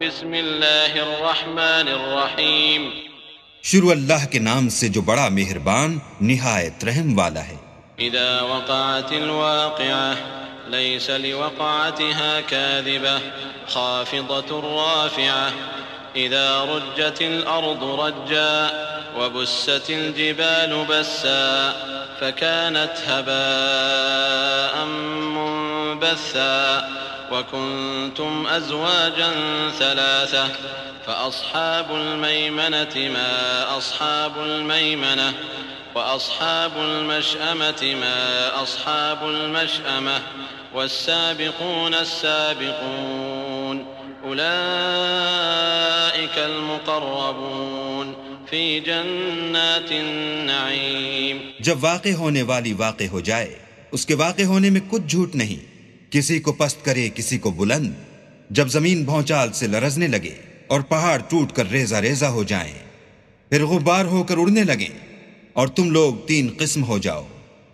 بسم اللہ الرحمن الرحیم شروع اللہ کے نام سے جو بڑا مہربان نہایت رحم والا ہے۔ اذا وقعت الواقعة ليس لوقعتها كاذبة خافضة رافعة اذا رجت الارض رجا وبست الجبال بسا فكانت هباء منبثا وكنتم أزواجا ثلاثة فأصحاب الميمنة ما أصحاب الميمنة وأصحاب المشأمة ما أصحاب المشأمة والسابقون السابقون أولئك المقربون في جنات النعيم۔ جب واقع ہونے والی واقع ہو جائے اس کے واقع ہونے میں کچھ جھوٹ نہیں، کسی کو پست کرے کسی کو بلند، جب زمین بھونچال سے لرزنے لگے اور پہاڑ ٹوٹ کر ریزہ ریزہ ہو جائیں، پھر غبار ہو کر اڑنے لگیں اور تم لوگ تین قسم ہو جاؤ،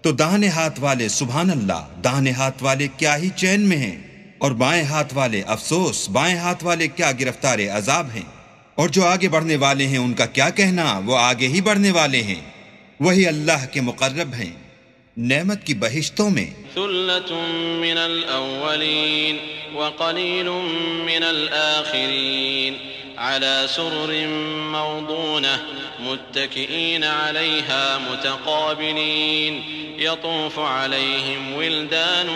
تو داہنے ہاتھ والے سبحان اللہ، داہنے ہاتھ والے کیا ہی چین میں ہیں، اور بائیں ہاتھ والے افسوس، بائیں ہاتھ والے کیا گرفتار عذاب ہیں، اور جو آگے بڑھنے والے ہیں ان کا کیا کہنا، وہ آگے ہی بڑھنے والے ہیں، وہی اللہ کے مقرب ہیں نعمت کی بہشتوں میں۔ ثلة من الأولين وقليل من الآخرين على سرر موضونة متكئين عليها متقابلين يطوف عليهم ولدان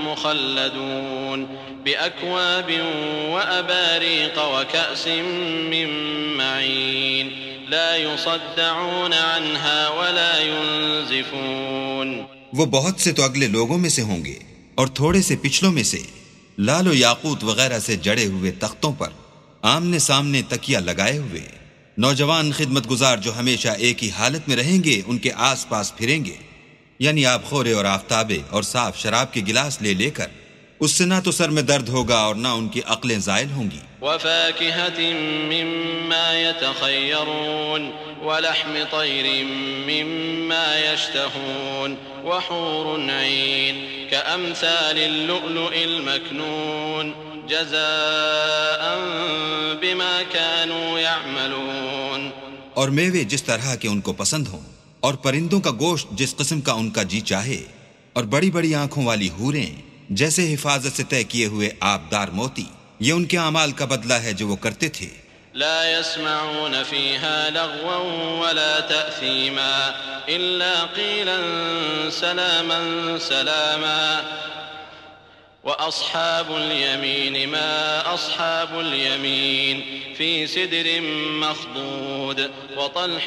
مخلدون بأكواب وأباريق وكأس من معين لا يصدعون عنها ولا ينزفون۔ وہ بہت سے تو اگلے لوگوں میں سے ہوں گے اور تھوڑے سے پچھلوں میں سے، لال و یاقوت وغیرہ سے جڑے ہوئے تختوں پر آمنے سامنے تکیہ لگائے ہوئے، نوجوان خدمت گزار جو ہمیشہ ایک ہی حالت میں رہیں گے ان کے آس پاس پھریں گے، یعنی آب خورے اور آفتابے اور صاف شراب کے گلاس لے لے کر، اس سے نہ تو سر میں درد ہوگا اور نہ ان کی عقلیں زائل ہوں گی۔ وفاكهة مما يتخيرون ولحم طير مما يشتهون وحور عين كأمثال اللؤلؤ المكنون جزاء بما كانوا يعملون۔ اور میوے جس طرح کے ان کو پسند ہوں، اور پرندوں کا گوشت جس قسم کا ان کا جی چاہے، اور بڑی بڑی آنکھوں والی حوریں جیسے حفاظت سے طے کیے ہوئے آبدار موتی، یہ ان کے اعمال کا بدلہ ہے جو وہ کرتے تھے۔ لا يسمعون فيها لغوا ولا تأثيما إلا قيلا سلاما سلاما وأصحاب اليمين ما أصحاب اليمين في سدر مخضود وطلح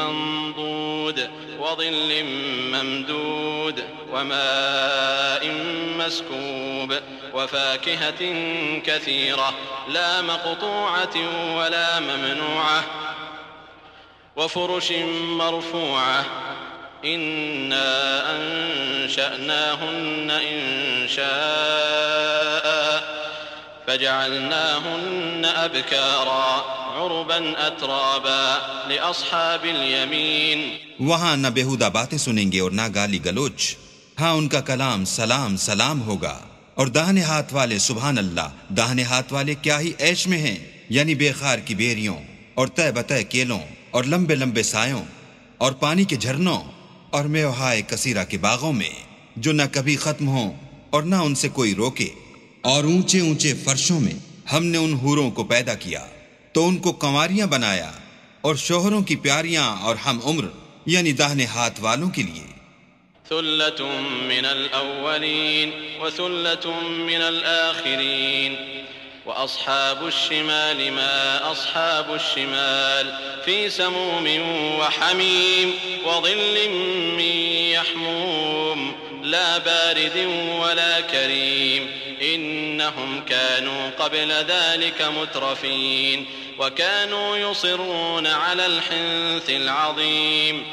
منضود وظل ممدود وماء مسكوب وفاكهة كثيرة لا مقطوعة ولا ممنوعة وفرش مرفوعة إنا أنشأناهن إنشاء فجعلناهن أبكارا عربا أترابا لأصحاب اليمين۔ وہاں نہ بےہودہ باتیں سنیں گے اور نہ گالی گلوچ، ہاں ان کا کلام سلام سلام ہوگا۔ اور داہنے ہاتھ والے سبحان اللہ، داہنے ہاتھ والے کیا ہی عیش میں ہیں، یعنی بے خار کی بیریوں اور تہ بتہ کیلوں اور لمبے لمبے سایوں اور پانی کے جھرنوں اور میوہائے کثیرہ کے باغوں میں جو نہ کبھی ختم ہوں اور نہ ان سے کوئی روکے، اور اونچے اونچے فرشوں میں ہم نے ان حوروں کو پیدا کیا تو ان کو کنواریاں بنایا، اور شوہروں کی پیاریاں اور ہم عمر یعنی داہنے ہاتھ والوں کے لیے۔ ثلة من الأولين وثلة من الآخرين وأصحاب الشمال ما أصحاب الشمال في سموم وحميم وظل من يحموم لا بارد ولا كريم إنهم كانوا قبل ذلك مترفين وكانوا يصرون على الحنث العظيم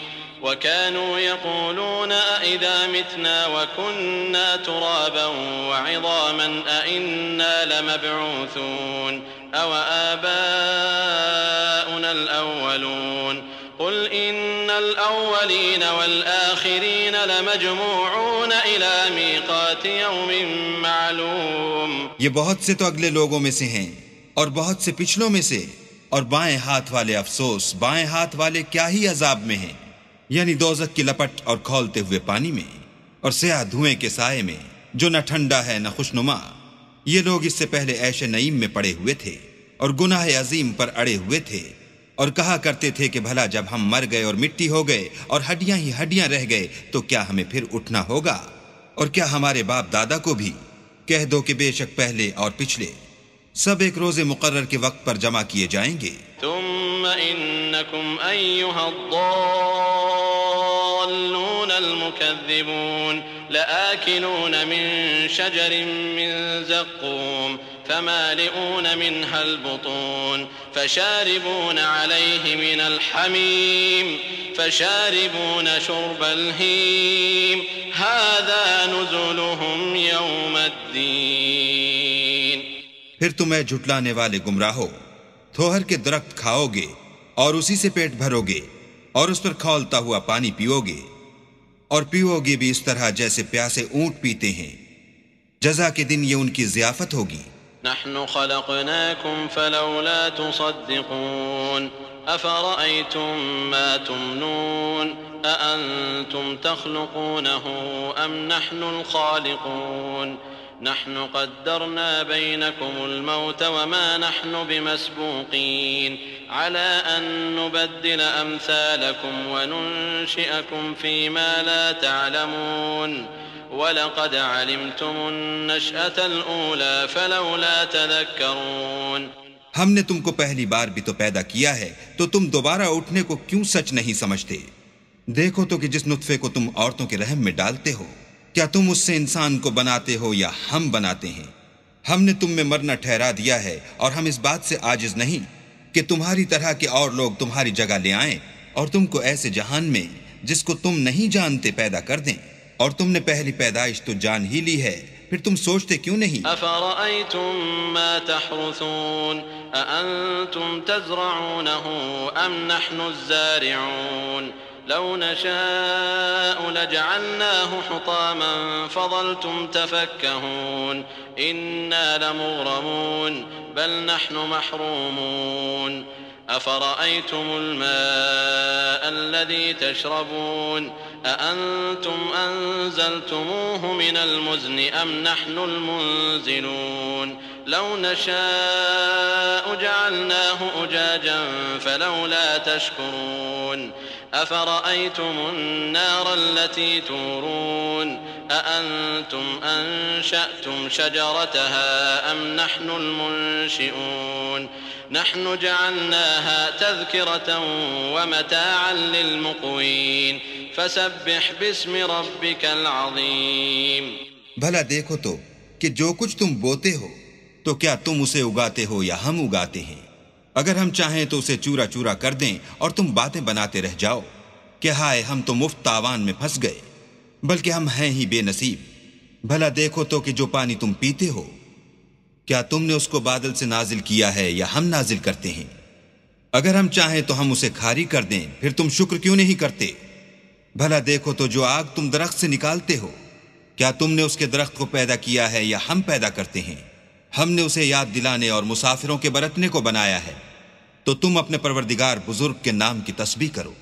وكانوا يقولون أئذا متنا وكنا ترابا وعظاما أئنا لمبعوثون أو آباؤنا الأولون قل إن الأولين والآخرين لمجموعون إلى ميقات يوم معلوم۔ یہ بہت سے تو اگلے لوگوں میں سے ہیں اور بہت سے پچھلوں میں سے، اور بائیں ہاتھ والے افسوس، بائیں ہاتھ والے کیا ہی عذاب میں ہیں، یعنی دوزخ کی لپٹ اور کھولتے ہوئے پانی میں، اور سیاہ دھوئیں کے سائے میں جو نہ ٹھنڈا ہے نہ خوشنما۔ یہ لوگ اس سے پہلے عیش نعیم میں پڑے ہوئے تھے اور گناہ عظیم پر اڑے ہوئے تھے، اور کہا کرتے تھے کہ بھلا جب ہم مر گئے اور مٹی ہو گئے اور ہڈیاں ہی ہڈیاں رہ گئے تو کیا ہمیں پھر اٹھنا ہوگا؟ اور کیا ہمارے باپ دادا کو بھی؟ کہہ دو کہ بے شک پہلے اور پچھلے سب ایک روز مقرر کے وقت پر جمع کیے جائیں گے۔ ثم إنكم أيها الضالون المكذبون لآكلون من شجر من زقوم فمالئون منها البطون فشاربون عليه من الحميم فشاربون شرب الهيم هذا نزلهم يوم الدين۔ پھر تمہیں جھٹلانے والے گمراہو، تھوہر کے درخت کھاؤ گے اور اسی سے پیٹ بھرو گے اور اس پر کھولتا ہوا پانی پیو گے، اور پیو گے بھی اس طرح جیسے پیاسے اونٹ پیتے ہیں۔ جزا کے دن یہ ان کی ضیافت ہوگی۔ نحن خلقناكم فلولا تصدقون أفرأيتم ما تمنون أأنتم تخلقونه أم نحن الخالقون نحن قدرنا بينكم الموت وما نحن بمسبوقين على أن نبدل أمثالكم وننشئكم فيما لا تعلمون وَلَقَدْ عَلِمْتُمُ النَّشْأَةَ الْأُولَى فَلَوْلَا تَذَكَّرُونَ۔ ہم نے تم کو پہلی بار بھی تو پیدا کیا ہے، تو تم دوبارہ اٹھنے کو کیوں سچ نہیں سمجھتے؟ دیکھو تو کہ جس نطفے کو تم عورتوں کے رحم میں ڈالتے ہو، کیا تم اس سے انسان کو بناتے ہو یا ہم بناتے ہیں؟ ہم نے تم میں مرنا ٹھہرا دیا ہے، اور ہم اس بات سے عاجز نہیں کہ تمہاری طرح کے اور لوگ تمہاری جگہ لے آئیں اور تم کو ایسے جہان میں جس کو تم نہیں جانتے پیدا کر دیں۔ اور تم نے پہلی پیدائش تو جان ہی لی ہے، پھر تم سوچتے کیوں نہیں؟ أَفَرَأَيْتُم مَّا تَحْرُثُونَ أَأَنتُمْ تَزْرَعُونَهُ أَمْ نَحْنُ الزَّارِعُونَ لَوْ نَشَاءُ لَجَعَلْنَاهُ حُطَامًا فَظَلْتُمْ تَفَكَّهُونَ إِنَّا لَمُغْرَمُونَ بَلْ نَحْنُ مَحْرُومُونَ أَفَرَأَيْتُمُ الْمَاءَ الَّذِي تَشْرَبُونَ أَأَنتُمْ أَنزَلْتُمُوهُ مِنَ الْمُزْنِ أَمْ نَحْنُ الْمُنزِلُونَ لَوْ نَشَاءُ جَعَلْنَاهُ أُجَاجًا فَلَوْلَا تَشْكُرُونَ أَفَرَأَيْتُمُ النَّارَ الَّتِي تُورُونَ أَأَنتُمْ أَنشَأْتُمْ شَجَرَتَهَا أَمْ نَحْنُ الْمُنشِئُونَ نحن جعلناها تذكرة ومتاعا للمقوين فسبح باسم ربك العظيم۔ بھلا دیکھو تو کہ جو کچھ تم بوتے ہو تو کیا تم اسے اگاتے ہو یا ہم اگاتے ہیں؟ اگر ہم چاہیں تو اسے چورا چورا کر دیں اور تم باتیں بناتے رہ جاؤ کہ ہائے ہم تو مفت تاوان میں پھنس گئے، بلکہ ہم ہیں ہی بے نصیب۔ بھلا دیکھو تو کہ جو پانی تم پیتے ہو کیا تم نے اس کو بادل سے نازل کیا ہے یا ہم نازل کرتے ہیں؟ اگر ہم چاہیں تو ہم اسے کھاری کر دیں، پھر تم شکر کیوں نہیں کرتے؟ بھلا دیکھو تو جو آگ تم درخت سے نکالتے ہو کیا تم نے اس کے درخت کو پیدا کیا ہے یا ہم پیدا کرتے ہیں؟ ہم نے اسے یاد دلانے اور مسافروں کے برتنے کو بنایا ہے، تو تم اپنے پروردگار بزرگ کے نام کی تسبیح کرو۔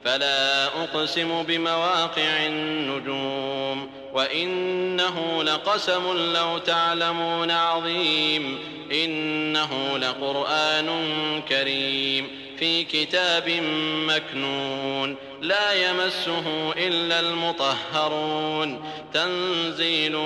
فلا أقسم بمواقع النجوم وإنه لقسم لو تعلمون عظيم إنه لقرآن كريم في كتاب مكنون لا يمسه إلا المطهرون تنزيل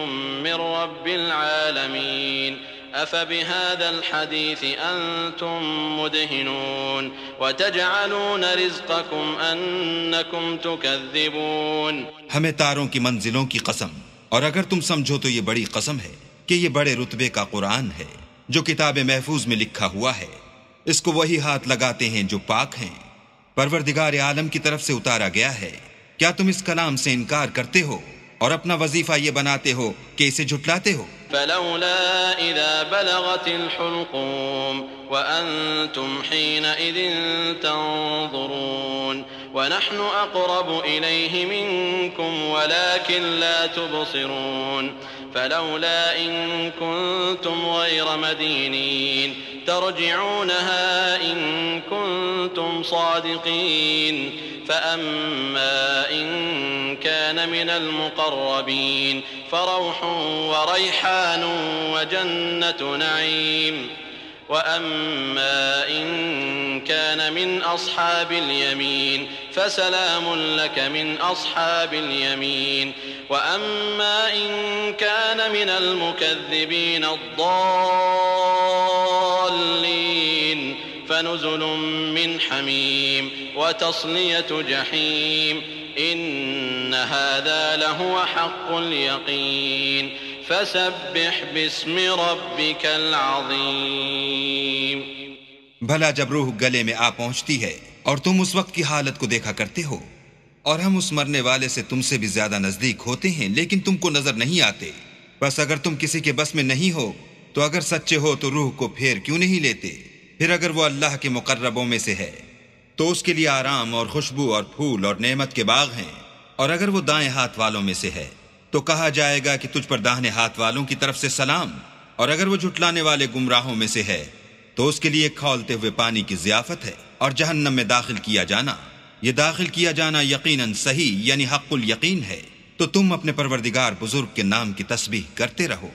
من رب العالمين أفبهذا الحديث أنتم مدهنون وتجعلون رزقكم أنكم تكذبون۔ ہمیں تاروں کی منزلوں کی قسم، اور اگر تم سمجھو تو یہ بڑی قسم ہے کہ یہ بڑے رتبے کا قرآن ہے جو کتاب محفوظ میں لکھا ہوا ہے، اس کو وہی ہاتھ لگاتے ہیں جو پاک ہیں، پروردگار عالم کی طرف سے اتارا گیا ہے۔ کیا تم اس کلام سے انکار کرتے ہو اور اپنا وظیفہ یہ بناتے ہو کہ اسے جھٹلاتے ہو؟ فلولا إذا بلغت الحلقوم وأنتم حينئذ تنظرون ونحن أقرب إليه منكم ولكن لا تبصرون فلولا إن كنتم غير مدينين ترجعونها إن كنتم صادقين فأما إن كان من المقربين فروح وريحان وجنة نعيم وأما إن كان من أصحاب اليمين فسلام لك من أصحاب اليمين وأما إن كان من المكذبين الضالين فنزل من حميم وتصلية جحيم إن هذا لهو حق اليقين فسبح باسم ربك العظیم۔ بھلا جب روح گلے میں آ پہنچتی ہے اور تم اس وقت کی حالت کو دیکھا کرتے ہو اور ہم اس مرنے والے سے تم سے بھی زیادہ نزدیک ہوتے ہیں لیکن تم کو نظر نہیں آتے، بس اگر تم کسی کے بس میں نہیں ہو تو اگر سچے ہو تو روح کو پھیر کیوں نہیں لیتے؟ پھر اگر وہ اللہ کے مقربوں میں سے ہے تو اس کے لیے آرام اور خوشبو اور پھول اور نعمت کے باغ ہیں، اور اگر وہ دائیں ہاتھ والوں میں سے ہے تو کہا جائے گا کہ تجھ پر داہنے ہاتھ والوں کی طرف سے سلام، اور اگر وہ جھٹلانے والے گمراہوں میں سے ہے تو اس کے لیے کھولتے ہوئے پانی کی ضیافت ہے، اور جہنم میں داخل کیا جانا، یہ داخل کیا جانا یقیناً صحیح یعنی حق الیقین ہے۔ تو تم اپنے پروردگار بزرگ کے نام کی تسبیح کرتے رہو۔